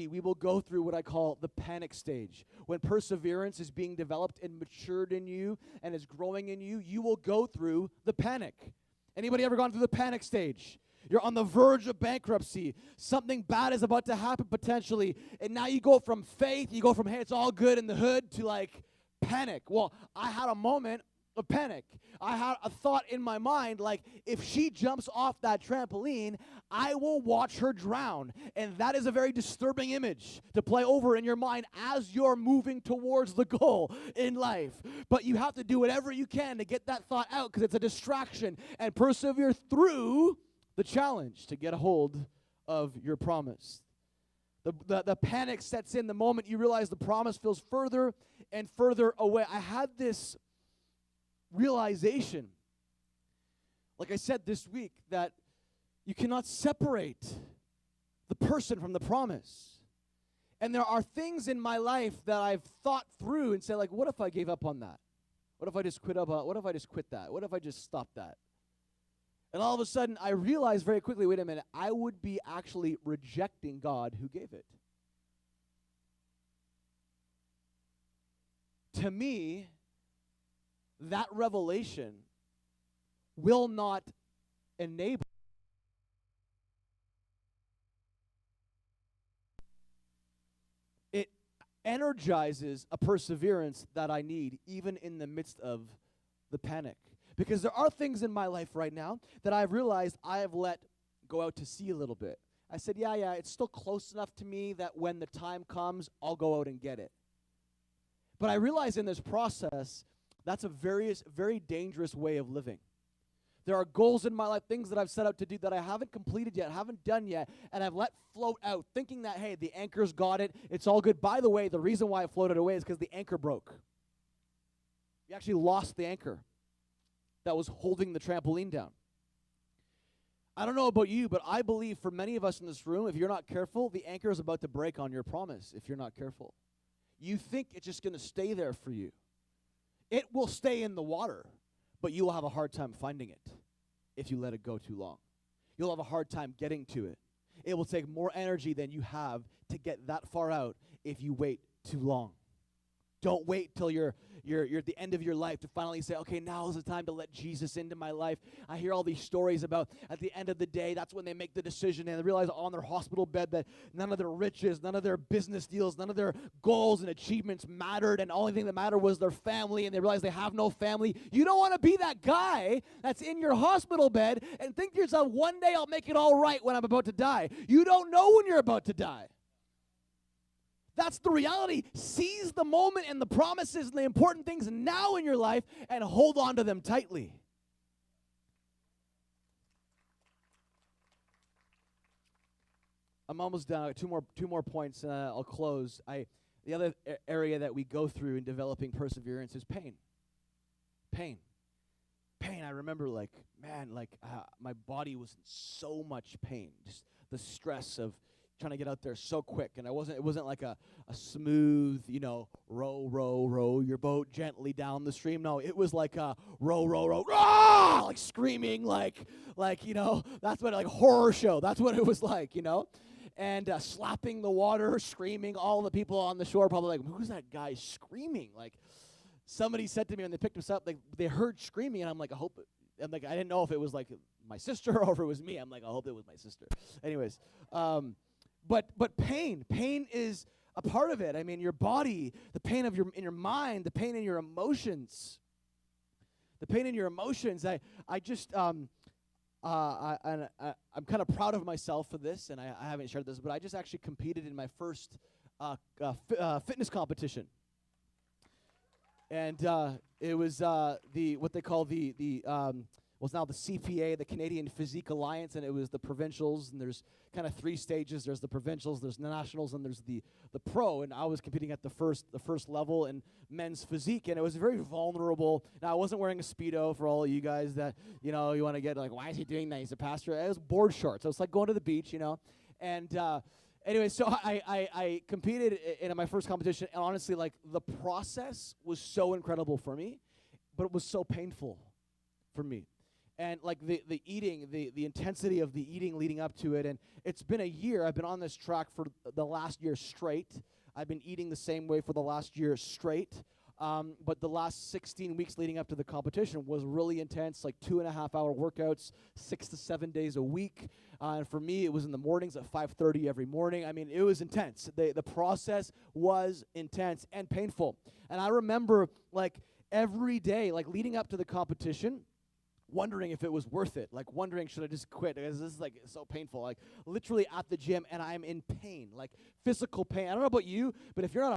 we will go through what I call the panic stage. When perseverance is being developed and matured in you and is growing in you, you will go through the panic. Anybody ever gone through the panic stage? You're on the verge of bankruptcy. Something bad is about to happen potentially. And now you go from faith, you go from, hey, it's all good in the hood, to like panic. Well, I had a moment of panic. I had a thought in my mind, like, if she jumps off that trampoline, I will watch her drown. And that is a very disturbing image to play over in your mind as you're moving towards the goal in life. But you have to do whatever you can to get that thought out, because it's a distraction, and persevere through the challenge to get a hold of your promise. The panic sets in the moment you realize the promise feels further and further away. I had this realization, like I said this week, that you cannot separate the person from the promise. And there are things in my life that I've thought through and said, like, what if I gave up on that? What if I just quit that? What if I just stopped that? And all of a sudden, I realized very quickly, wait a minute, I would be actually rejecting God who gave it. To me, that revelation will not enable it energizes a perseverance that I need even in the midst of the panic. Because there are things in my life right now that I've realized I have let go out to sea a little bit. I said, yeah, it's still close enough to me that when the time comes, I'll go out and get it. But I realize in this process, that's a very dangerous way of living. There are goals in my life, things that I've set out to do that I haven't completed yet, haven't done yet, and I've let float out, thinking that, hey, the anchor's got it, it's all good. By the way, the reason why it floated away is because the anchor broke. You actually lost the anchor that was holding the trampoline down. I don't know about you, but I believe for many of us in this room, if you're not careful, the anchor is about to break on your promise if you're not careful. You think it's just going to stay there for you. It will stay in the water, but you will have a hard time finding it if you let it go too long. You'll have a hard time getting to it. It will take more energy than you have to get that far out if you wait too long. Don't wait till you're at the end of your life to finally say, okay, now is the time to let Jesus into my life. I hear all these stories about at the end of the day, that's when they make the decision and they realize on their hospital bed that none of their riches, none of their business deals, none of their goals and achievements mattered, and the only thing that mattered was their family, and they realize they have no family. You don't want to be that guy that's in your hospital bed and think to yourself, one day I'll make it all right when I'm about to die. You don't know when you're about to die. That's the reality. Seize the moment and the promises and the important things now in your life and hold on to them tightly. I'm almost done. Two more points, and I'll close. The other area that we go through in developing perseverance is pain. Pain. I remember, my body was in so much pain. Just the stress of trying to get out there so quick, and it wasn't like a smooth, row your boat gently down the stream. No, it was like a row, rah! Like screaming, like that's what, like horror show. That's what it was like, and slapping the water, screaming. All the people on the shore probably like, who's that guy screaming? Like somebody said to me when they picked us up, they heard screaming, and I'm like, I didn't know if it was like my sister or if it was me. I'm like, I hope it was my sister. Anyways. But pain is a part of it. I mean, your body, the pain in your mind, the pain in your emotions. The pain in your emotions. I'm kind of proud of myself for this, and I haven't shared this, but I just actually competed in my first fitness competition. And it was what they call was now the CPA, the Canadian Physique Alliance, and it was the provincials, and there's kind of three stages. There's the provincials, there's the nationals, and there's the pro, and I was competing at the first level in men's physique, and it was very vulnerable. Now, I wasn't wearing a Speedo for all of you guys that, you want to get like, why is he doing that? He's a pastor. It was board shorts. So it's like going to the beach, and anyway, so I competed in my first competition, and honestly, like, the process was so incredible for me, but it was so painful for me. And like the eating, the intensity of the eating leading up to it. And it's been a year. I've been on this track for the last year straight. I've been eating the same way for the last year straight. But the last 16 weeks leading up to the competition was really intense, like 2.5-hour workouts, 6 to 7 days a week. And for me, it was in the mornings at 5:30 every morning. I mean, it was intense. The process was intense and painful. And I remember, like, every day, like, leading up to the competition, wondering if it was worth it, like wondering, should I just quit? Because this is like so painful, like literally at the gym, and I'm in pain, like physical pain. I don't know about you, but if you're not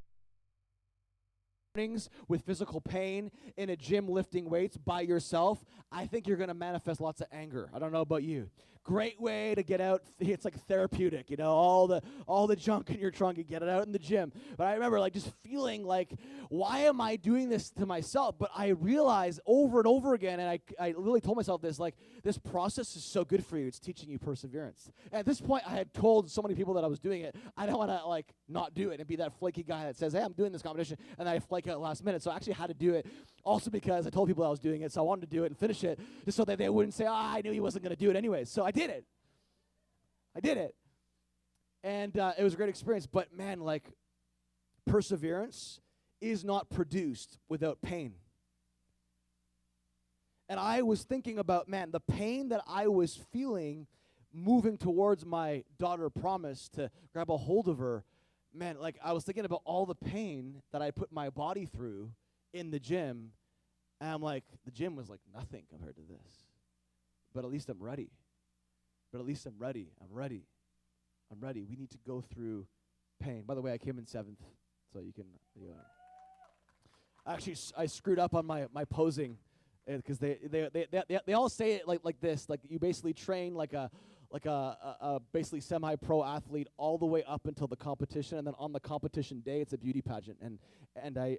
mornings with physical pain in a gym lifting weights by yourself, I think you're going to manifest lots of anger. I don't know about you. great way to get out. It's like therapeutic, you know, all the junk in your trunk, you get it out in the gym. But I remember like just feeling like, why am I doing this to myself? But I realized over and over again, and I really told myself this, like, this process is so good for you. It's teaching you perseverance. And at this point, I had told so many people that I was doing it. I don't want to like not do it and be that flaky guy that says, hey, I'm doing this competition, and I flake out last minute. So I actually had to do it also because I told people I was doing it, so I wanted to do it and finish it just so that they wouldn't say, I knew he wasn't going to do it anyways. So I did it. And it was a great experience. But man, like, perseverance is not produced without pain. And I was thinking about, man, the pain that I was feeling moving towards my daughter Promise to grab a hold of her. Man, like, I was thinking about all the pain that I put my body through in the gym. And I'm like, the gym was like nothing compared to this. But at least I'm ready. I'm ready. We need to go through pain. By the way, I came in 7th, so you can. Actually, I screwed up on my posing, because they all say it like this. Like, you basically train like a basically semi-pro athlete all the way up until the competition, and then on the competition day, it's a beauty pageant. And I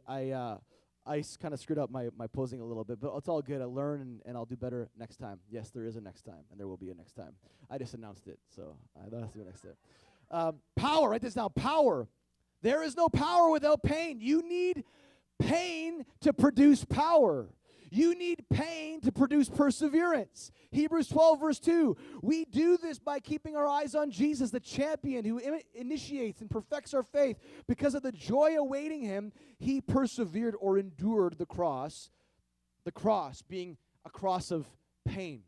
kind of screwed up my posing a little bit, but it's all good. I learn, and I'll do better next time. Yes, there is a next time, and there will be a next time. I just announced it, so that's the next time. Power, write this down. Power. There is no power without pain. You need pain to produce power. You need pain to produce perseverance. Hebrews 12, verse 2. We do this by keeping our eyes on Jesus, the champion who initiates and perfects our faith. Because of the joy awaiting him, he persevered or endured the cross being a cross of pain.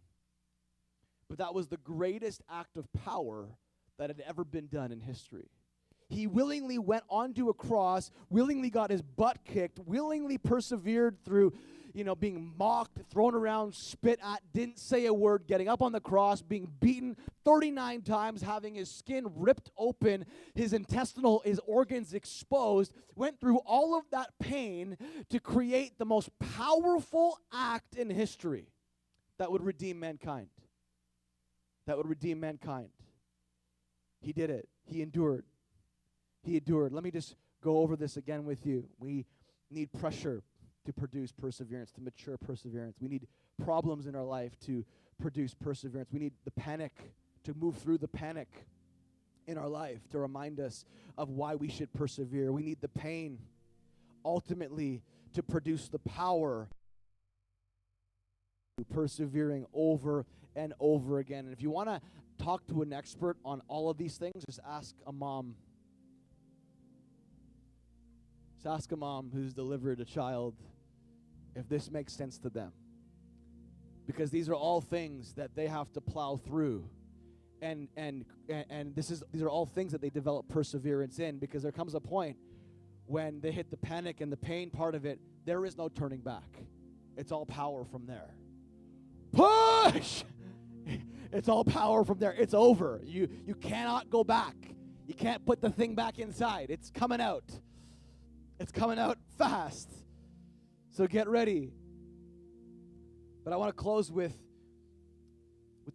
But that was the greatest act of power that had ever been done in history. He willingly went onto a cross, willingly got his butt kicked, willingly persevered through, being mocked, thrown around, spit at, didn't say a word, getting up on the cross, being beaten 39 times, having his skin ripped open, his organs exposed, went through all of that pain to create the most powerful act in history that would redeem mankind. He did it. He endured. Let me just go over this again with you. We need pressure to produce perseverance, to mature perseverance. We need problems in our life to produce perseverance. We need the panic to move through the panic in our life to remind us of why we should persevere. We need the pain ultimately to produce the power, persevering over and over again. And if you want to talk to an expert on all of these things, just ask a mom. Just ask a mom who's delivered a child if this makes sense to them. Because these are all things that they have to plow through. And these are all things that they develop perseverance in, because there comes a point when they hit the panic and the pain part of it, there is no turning back. It's all power from there. Push! It's all power from there. It's over. You cannot go back. You can't put the thing back inside. It's coming out. It's coming out fast. So get ready. But I want to close with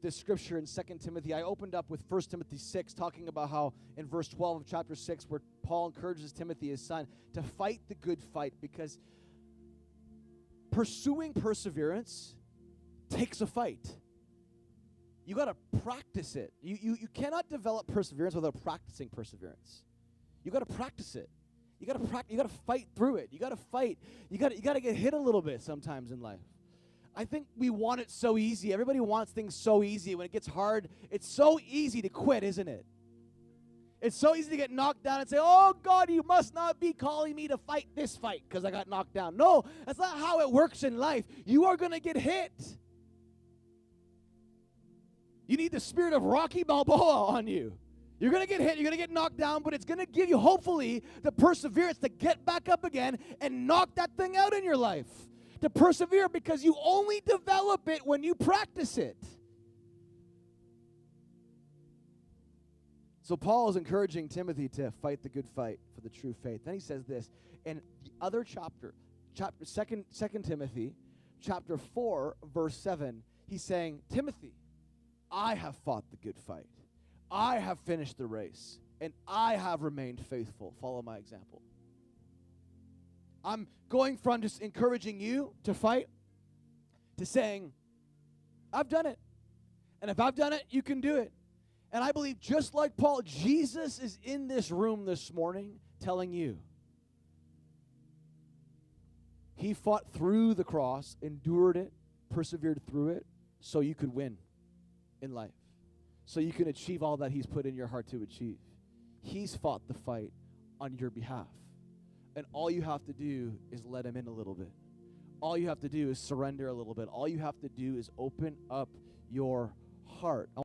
this scripture in 2 Timothy. I opened up with 1 Timothy 6, talking about how in verse 12 of chapter 6, where Paul encourages Timothy, his son, to fight the good fight, because pursuing perseverance takes a fight. You got to practice it. You cannot develop perseverance without practicing perseverance. You got to practice it. You got to fight through it. You got to fight. You got to get hit a little bit sometimes in life. I think we want it so easy. Everybody wants things so easy. When it gets hard, it's so easy to quit, isn't it? It's so easy to get knocked down and say, oh, God, you must not be calling me to fight this fight because I got knocked down. No, that's not how it works in life. You are going to get hit. You need the spirit of Rocky Balboa on you. You're going to get hit, you're going to get knocked down, but it's going to give you, hopefully, the perseverance to get back up again and knock that thing out in your life. To persevere, because you only develop it when you practice it. So Paul is encouraging Timothy to fight the good fight for the true faith. Then he says this in the other chapter 2 Timothy, chapter 4, verse 7. He's saying, Timothy, I have fought the good fight. I have finished the race, and I have remained faithful. Follow my example. I'm going from just encouraging you to fight to saying, I've done it. And if I've done it, you can do it. And I believe just like Paul, Jesus is in this room this morning telling you. He fought through the cross, endured it, persevered through it, so you could win in life. So you can achieve all that he's put in your heart to achieve. He's fought the fight on your behalf. And all you have to do is let him in a little bit. All you have to do is surrender a little bit. All you have to do is open up your heart.